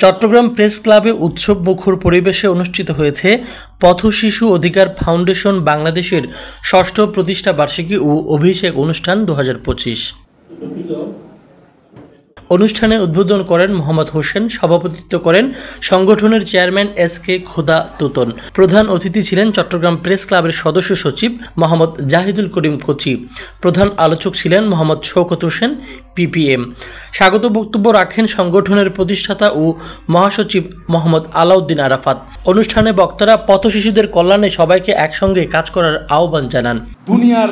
Chittagong press ক্লাবে উৎসব মুখর পরিবেশে অনুষ্ঠিত হয়েছে পথ শিশু অধিকার ফাউন্ডেশন বাংলাদেশের ষষ্ঠ প্রতিষ্ঠা বার্ষিকী ও অভিষেক অনুষ্ঠান 2025। অনুষ্ঠানে উদ্বোধন করেন মোহাম্মদ হোসেন, সভাপতিত্ব করেন সংগঠনের চেয়ারম্যান এস.কে খোদা তুতন। প্রধান অতিথি ছিলেন চট্টগ্রাম প্রেস ক্লাবের সদস্য সচিব মোহাম্মদ জাহিদুল করিম কোচি। প্রধান আলোচক ছিলেন মোহাম্মদ শওকত হোসেন পিপিএম। স্বাগত বক্তব্য রাখেন সংগঠনের প্রতিষ্ঠাতা ও মহাসচিব মোহাম্মদ আলাউদ্দিন আরাফাত। অনুষ্ঠানে বক্তারা পথ শিশুদের কল্যাণে সবাইকে একসঙ্গে কাজ করার আহ্বান জানান। দুনিয়ার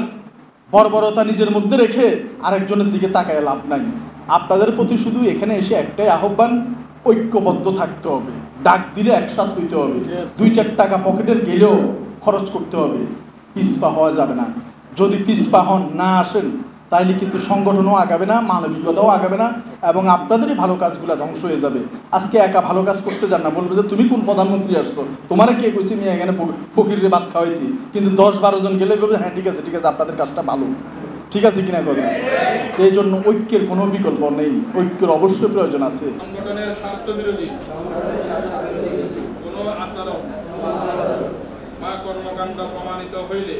বর্বরতা নিজের মধ্যে রেখে আরেকজনের দিকে তাকায় লাভ নাই। আপনাদের প্রতি শুধু এখানে এসে একটাই আহ্বান, ঐক্যবদ্ধ থাকতে হবে। ডাক দিলে একসাথে হইতে হবে। 2-4 টাকা পকেটের গেলেও খরচ করতে হবে। পিছপা হওয়া যাবে না। যদি পিছপা হন না আসেন তাইলে কিন্তু সংগঠনও আগাবে না, মানবিকতাও আগাবে না, এবং আপনাদেরই ভালো কাজগুলো ধ্বংস হয়ে যাবে। আজকে একা ভালো কাজ করতে যান না, বলবে যে তুমি কোন প্রধানমন্ত্রী আসছো, তোমার কে কইছি আমি এখানে ফকিরের ভাত খাওয়াইছি। কিন্তু 10-12 জন গেলে বলবে হ্যাঁ ঠিক আছে আপনাদের কাজটা ভালো, ঠিক আছে কিনা কথা। এই জন্য ঐক্যের কোনো বিকল্প নেই, ঐক্যের অবশ্যই প্রয়োজন আছে। সংগঠনের স্বার্থ বিরোধী কোনো আচরণ বা কর্মকাণ্ড প্রমাণিত হইলে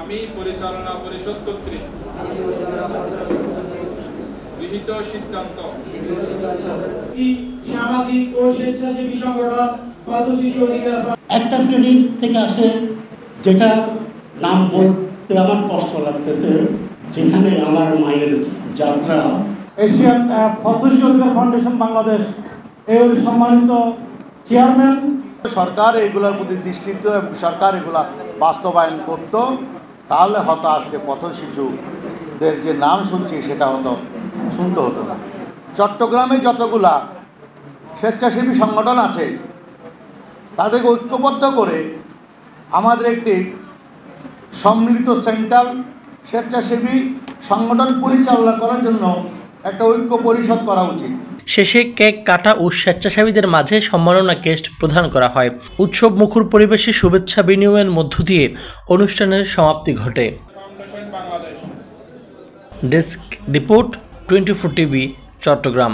আমি পরিচালনা পরিষদ কর্তৃক গৃহীত সিদ্ধান্ত সামাজিক ও স্বেচ্ছাসেবী সংগঠন পথ শিশু অধিকার একটা শ্রেণী থেকে আসে, যেটা নাম বলতে আমার কষ্ট লাগতেছে, যেখানে আমার মায়ের যাত্রা। এশিয়ান পথ শিশু অধিকার ফাউন্ডেশন বাংলাদেশ এর সম্মানিত চেয়ারম্যান। সরকার এগুলোর প্রতি দৃষ্টি দিত এবং সরকার এগুলা বাস্তবায়ন করত, তাহলে হয়তো আজকে পথ শিশুদের যে নাম শুনছি সেটা হয়তো শুনতে হতো না। চট্টগ্রামে যতগুলা স্বেচ্ছাসেবী সংগঠন আছে তাদেরকে ঐক্যবদ্ধ করে আমাদের একটি সম্মিলিত সেন্ট্রাল স্বেচ্ছাসেবী সংগঠন পরিচালনা করার জন্য একটা ঐক্য পরিষদ করা উচিত। শেষে কেক কাটা ও স্বেচ্ছাসেবীদের মাঝে সম্মাননা ক্রেস্ট প্রদান করা হয়। উৎসব মুখর পরিবেশে শুভেচ্ছা বিনিময়ের মধ্য দিয়ে অনুষ্ঠানের সমাপ্তি ঘটে। Desk report 24 TV, Chittagong.